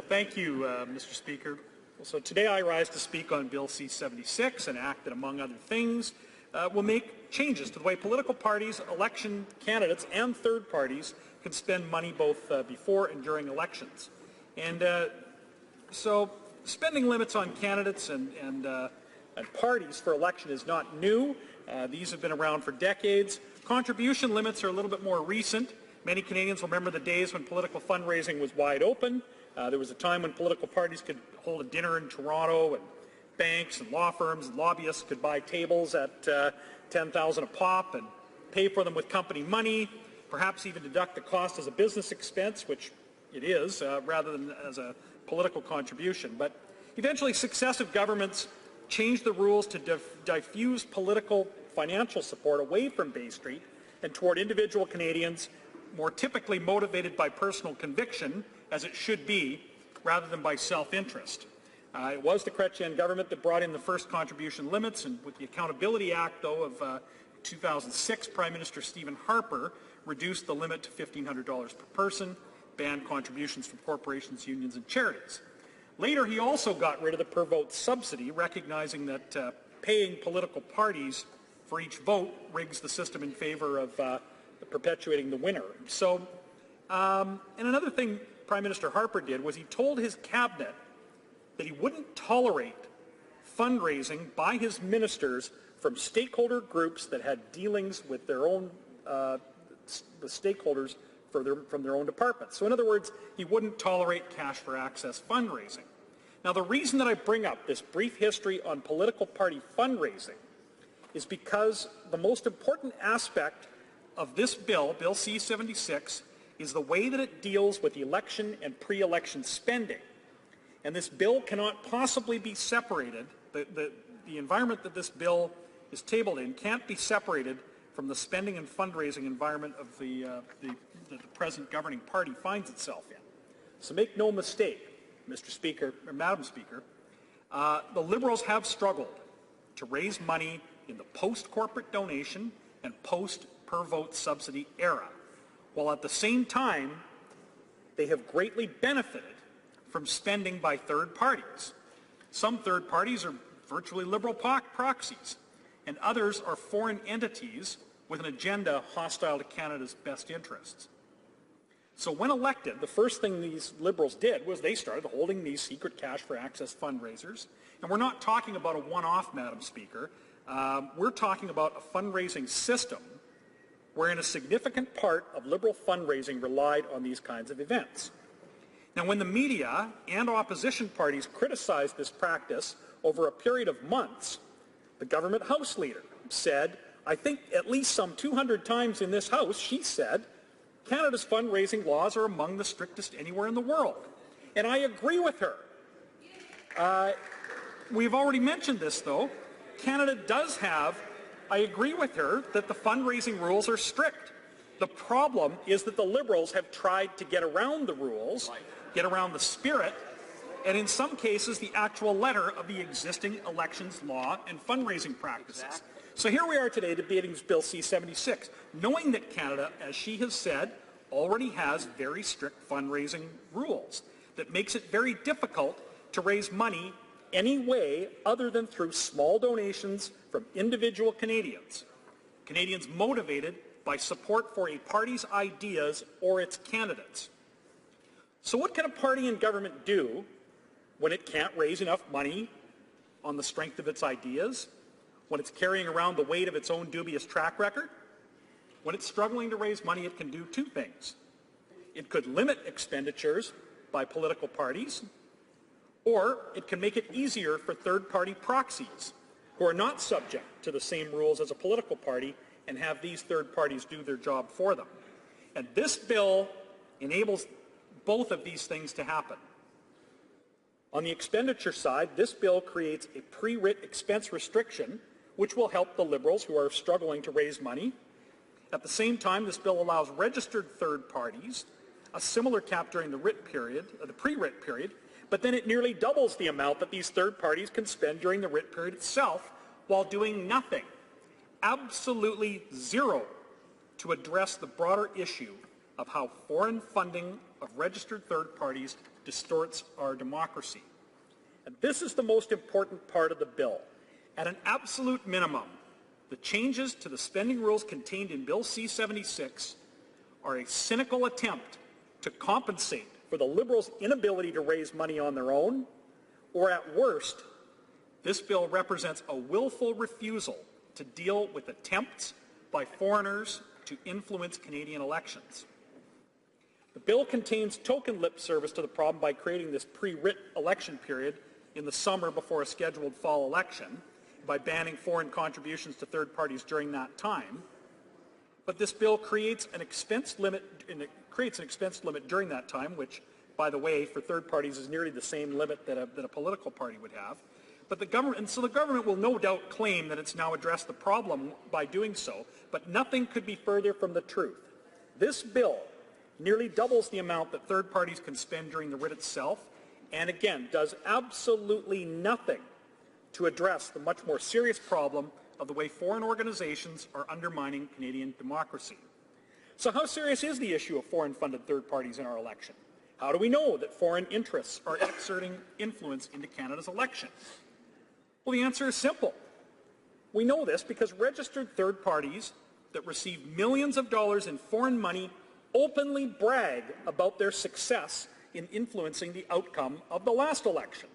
Thank you, Mr. Speaker. So today I rise to speak on Bill C-76, an act that, among other things, will make changes to the way political parties, election candidates, and third parties can spend money both before and during elections. And so spending limits on candidates and parties for election is not new. These have been around for decades. Contribution limits are a little bit more recent. Many Canadians remember the days when political fundraising was wide open. There was a time when political parties could hold a dinner in Toronto, and banks and law firms and lobbyists could buy tables at $10,000 a pop and pay for them with company money, perhaps even deduct the cost as a business expense, which it is, rather than as a political contribution. But eventually successive governments changed the rules to diffuse political financial support away from Bay Street and toward individual Canadians, more typically motivated by personal conviction, as it should be, rather than by self-interest. It was the Chrétien government that brought in the first contribution limits, and with the Accountability Act, though, of 2006, Prime Minister Stephen Harper reduced the limit to $1,500 per person, banned contributions from corporations, unions, and charities. Later, he also got rid of the per-vote subsidy, recognizing that paying political parties for each vote rigs the system in favor of perpetuating the winner. So, and another thing Prime Minister Harper did was he told his cabinet that he wouldn't tolerate fundraising by his ministers from stakeholder groups that had dealings with their own the stakeholders from their own departments. So in other words, he wouldn't tolerate cash for access fundraising. Now the reason that I bring up this brief history on political party fundraising is because the most important aspect of this bill, Bill C-76, is the way that it deals with election and pre-election spending. And this bill cannot possibly be separated, the environment that this bill is tabled in can't be separated from the spending and fundraising environment of that the present governing party finds itself in. So make no mistake, Mr. Speaker, or Madam Speaker, the Liberals have struggled to raise money in the post-corporate donation and post-per-vote subsidy era, while at the same time they have greatly benefited from spending by third parties. Some third parties are virtually Liberal proxies, and others are foreign entities with an agenda hostile to Canada's best interests. So when elected, the first thing these Liberals did was they started holding these secret cash for access fundraisers. And we're not talking about a one-off, Madam Speaker. We're talking about a fundraising system wherein a significant part of Liberal fundraising relied on these kinds of events. Now, when the media and opposition parties criticized this practice over a period of months, the government House leader said, I think at least some 200 times in this House, she said, Canada's fundraising laws are among the strictest anywhere in the world. And I agree with her. We've already mentioned this, though. Canada does have, I agree with her, that the fundraising rules are strict. The problem is that the Liberals have tried to get around the rules, get around the spirit, and in some cases the actual letter of the existing elections law and fundraising practices. So here we are today debating Bill C-76, knowing that Canada, as she has said, already has very strict fundraising rules that makes it very difficult to raise money any way other than through small donations from individual Canadians, Canadians motivated by support for a party's ideas or its candidates. So what can a party in government do when it can't raise enough money on the strength of its ideas, when it's carrying around the weight of its own dubious track record? When it's struggling to raise money, it can do two things. It could limit expenditures by political parties, or it can make it easier for third-party proxies who are not subject to the same rules as a political party and have these third parties do their job for them. And this bill enables both of these things to happen. On the expenditure side, this bill creates a pre-writ expense restriction which will help the Liberals who are struggling to raise money. At the same time, this bill allows registered third parties a similar cap during the writ period, the pre-writ period, but then it nearly doubles the amount that these third parties can spend during the writ period itself while doing nothing, absolutely zero, to address the broader issue of how foreign funding of registered third parties distorts our democracy. And this is the most important part of the bill. At an absolute minimum, the changes to the spending rules contained in Bill C-76 are a cynical attempt to compensate for the Liberals' inability to raise money on their own, or at worst, this bill represents a willful refusal to deal with attempts by foreigners to influence Canadian elections. The bill contains token lip service to the problem by creating this pre-writ election period in the summer before a scheduled fall election, by banning foreign contributions to third parties during that time. But this bill creates an expense limit, during that time, which, by the way, for third parties is nearly the same limit that a political party would have. But the government will no doubt claim that it's now addressed the problem by doing so, but nothing could be further from the truth. This bill nearly doubles the amount that third parties can spend during the writ itself, and again, does absolutely nothing to address the much more serious problem of the way foreign organizations are undermining Canadian democracy. So how serious is the issue of foreign-funded third parties in our election? How do we know that foreign interests are exerting influence into Canada's election? Well, the answer is simple. We know this because registered third parties that receive millions of dollars in foreign money openly brag about their success in influencing the outcome of the last election.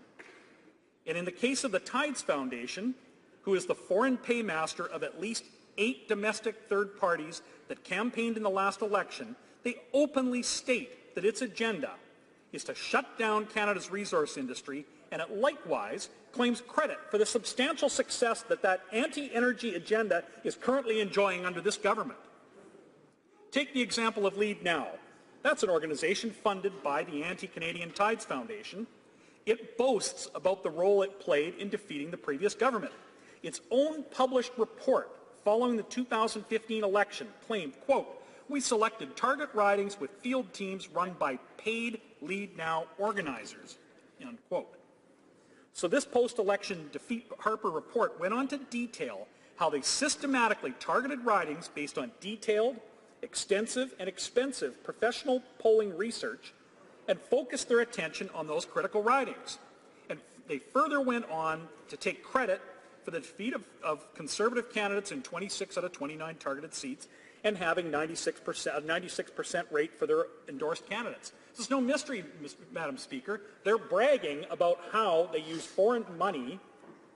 And in the case of the Tides Foundation, who is the foreign paymaster of at least 8 domestic third parties that campaigned in the last election, they openly state that its agenda is to shut down Canada's resource industry, and it likewise claims credit for the substantial success that anti-energy agenda is currently enjoying under this government. Take the example of Lead Now. That's an organization funded by the anti-Canadian Tides Foundation. It boasts about the role it played in defeating the previous government. Its own published report following the 2015 election claimed, quote, "We selected target ridings with field teams run by paid Lead Now organizers," unquote. So this post-election defeat Harper report went on to detail how they systematically targeted ridings based on detailed, extensive, and expensive professional polling research and focused their attention on those critical ridings. And they further went on to take credit for the defeat of Conservative candidates in 26 out of 29 targeted seats and having 96% rate for their endorsed candidates. This is no mystery, Madam Speaker. They're bragging about how they use foreign money.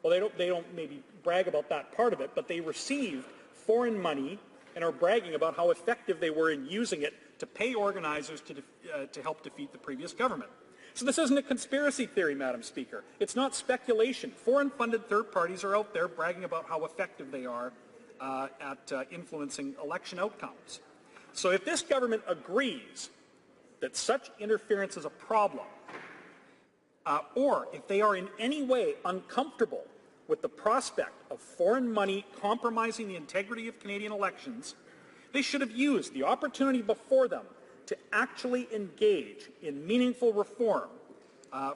Well, they don't maybe brag about that part of it, but they received foreign money and are bragging about how effective they were in using it to pay organizers to help defeat the previous government. So this isn't a conspiracy theory, Madam Speaker. It's not speculation. Foreign-funded third parties are out there bragging about how effective they are at influencing election outcomes. So if this government agrees that such interference is a problem, or if they are in any way uncomfortable with the prospect of foreign money compromising the integrity of Canadian elections, they should have used the opportunity before them to actually engage in meaningful reform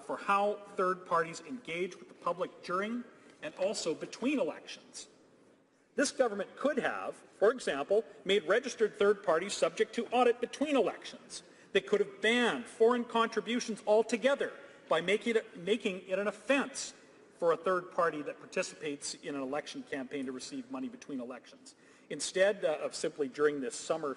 for how third parties engage with the public during and also between elections. This government could have, for example, made registered third parties subject to audit between elections. They could have banned foreign contributions altogether by making it an offense for a third party that participates in an election campaign to receive money between elections, instead of simply during this summer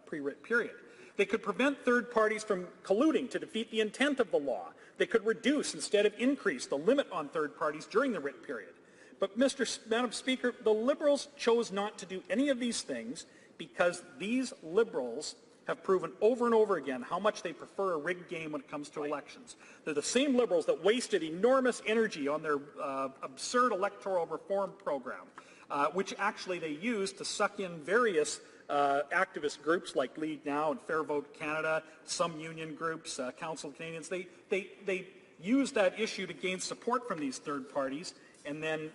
pre-writ period. They could prevent third parties from colluding to defeat the intent of the law. They could reduce instead of increase the limit on third parties during the writ period. But Madam Speaker, the Liberals chose not to do any of these things because these Liberals have proven over and over again how much they prefer a rigged game when it comes to elections. They're the same Liberals that wasted enormous energy on their absurd electoral reform program, which actually they used to suck in various activist groups like Lead Now and Fair Vote Canada, some union groups, Council of Canadians. They used that issue to gain support from these third parties and then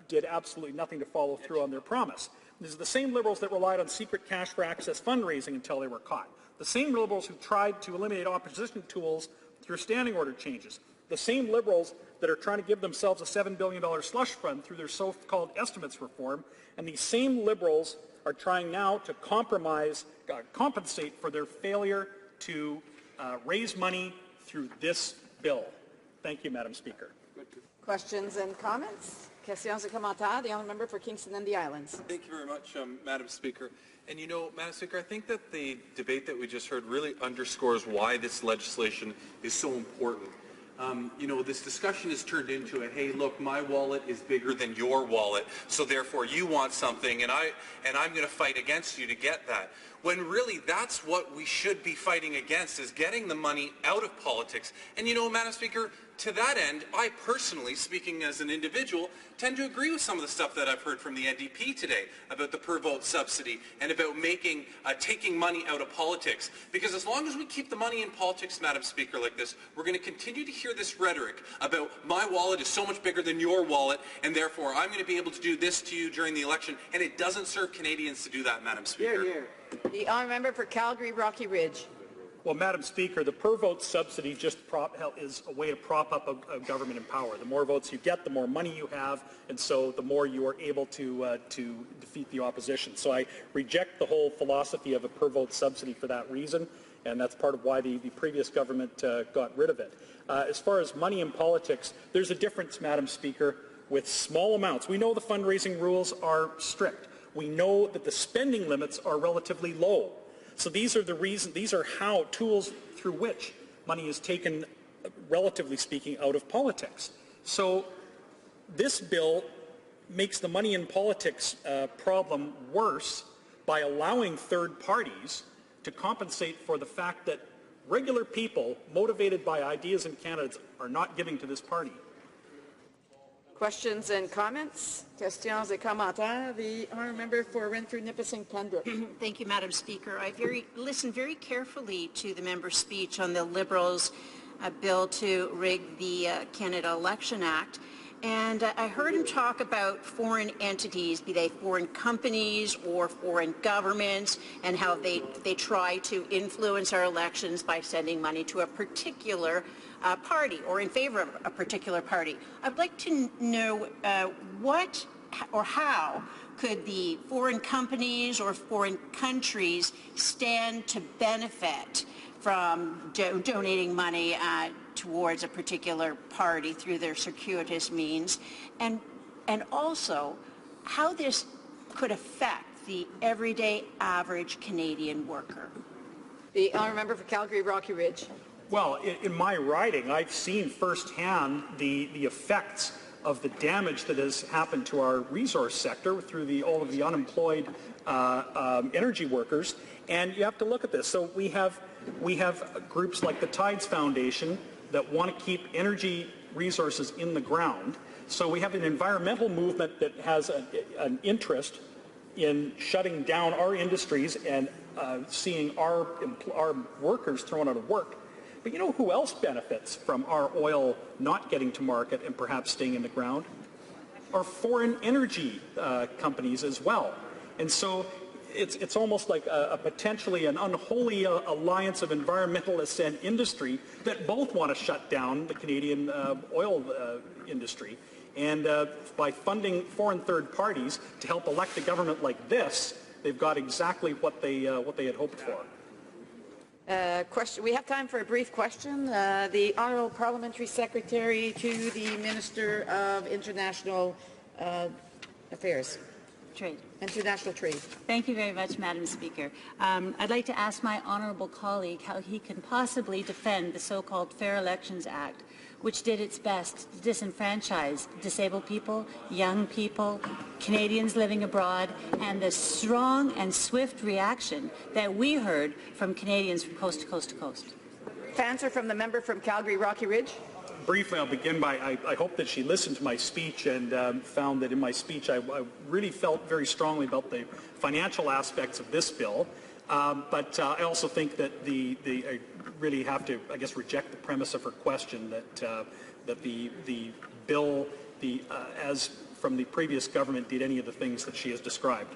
did absolutely nothing to follow through on their promise. These are the same Liberals that relied on secret cash for access fundraising until they were caught. The same Liberals who tried to eliminate opposition tools through standing order changes. The same Liberals that are trying to give themselves a $7 billion slush fund through their so-called estimates reform. And these same Liberals are trying now to compensate for their failure to raise money through this bill. Thank you, Madam Speaker. Questions and comments? Questions et commentaires. The honourable member for Kingston and the Islands. Thank you very much, Madam Speaker. And you know, Madam Speaker, I think that the debate that we just heard really underscores why this legislation is so important. You know, this discussion has turned into a, hey, look, my wallet is bigger than your wallet, so therefore you want something, and I'm going to fight against you to get that. When really that's what we should be fighting against, is getting the money out of politics. And you know, Madam Speaker, to that end, I personally, speaking as an individual, tend to agree with some of the stuff that I've heard from the NDP today about the per-vote subsidy and about taking money out of politics. Because as long as we keep the money in politics, Madam Speaker, like this, we're going to continue to hear this rhetoric about my wallet is so much bigger than your wallet, and therefore I'm going to be able to do this to you during the election, and it doesn't serve Canadians to do that, Madam Speaker. The honourable member for Calgary Rocky Ridge. Well, Madam Speaker, the per-vote subsidy just is a way to prop up a government in power. The more votes you get, the more money you have, and so the more you are able to defeat the opposition. So I reject the whole philosophy of a per-vote subsidy for that reason, and that's part of why the previous government got rid of it. As far as money in politics, there's a difference, Madam Speaker, with small amounts. We know the fundraising rules are strict. We know that the spending limits are relatively low. So these are the reasons, these are tools through which money is taken, relatively speaking, out of politics. So this bill makes the money in politics problem worse by allowing third parties to compensate for the fact that regular people motivated by ideas and candidates are not giving to this party. Questions and comments? Questions et commentaires. The honourable member for Renfrew, Nipissing, Pembroke. Thank you, Madam Speaker. I listened very carefully to the member's speech on the Liberals' bill to rig the Canada Election Act. And I heard him talk about foreign entities, be they foreign companies or foreign governments, and how they try to influence our elections by sending money to a particular party or in favor of a particular party. I'd like to know what or how could the foreign companies or foreign countries stand to benefit from donating money towards a particular party through their circuitous means, and also how this could affect the everyday average Canadian worker. The honourable member for Calgary Rocky Ridge. Well, in my riding, I've seen firsthand the effects of the damage that has happened to our resource sector through all of the unemployed energy workers, and you have to look at this. So we have groups like the Tides Foundation that want to keep energy resources in the ground. So we have an environmental movement that has an interest in shutting down our industries and seeing our workers thrown out of work. But you know who else benefits from our oil not getting to market and perhaps staying in the ground? Our foreign energy companies as well. And so it's almost like a potentially an unholy alliance of environmentalists and industry that both want to shut down the Canadian oil industry. And by funding foreign third parties to help elect a government like this, they've got exactly what they had hoped for. Question. We have time for a brief question. The Honourable Parliamentary Secretary to the Minister of International Affairs. Trade. International Trade. Thank you very much, Madam Speaker. I'd like to ask my honourable colleague how he can possibly defend the so-called Fair Elections Act, which did its best to disenfranchise disabled people, young people, Canadians living abroad, and the strong and swift reaction that we heard from Canadians from coast to coast to coast. Answer from the member from Calgary Rocky Ridge. Briefly, I'll begin by, I hope that she listened to my speech and found that in my speech I really felt very strongly about the financial aspects of this bill. But I also think that I really have to, I guess, reject the premise of her question that the bill, as from the previous government, did any of the things that she has described.